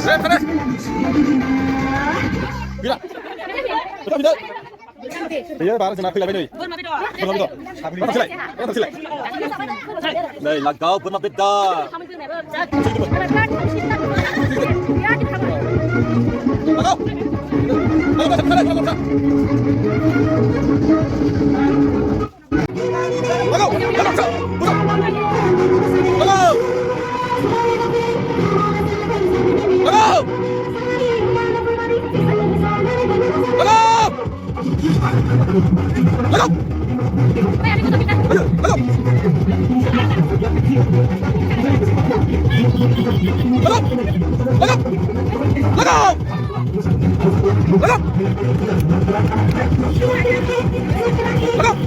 Sana. Bila. Betul betul. Iya, parang sinabi lang ini. Pun mabito. Pun mabito. Pun sila. Pun sila. Đây là câu pun mabito. Ako. Ako sa sana, ako sa. Ako. Ako sa. Ako. Ako. Lago! Ayo, lago! Lago! Lago! Lago! Lago! Lago! Lago!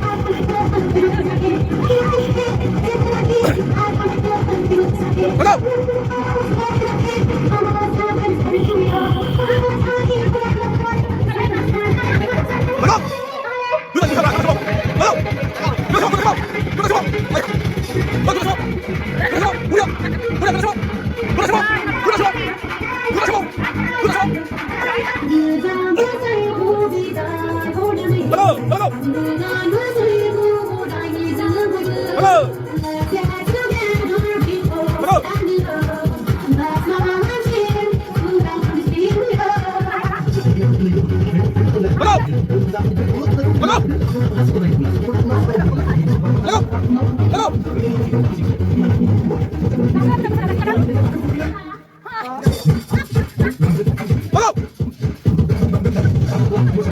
Hello!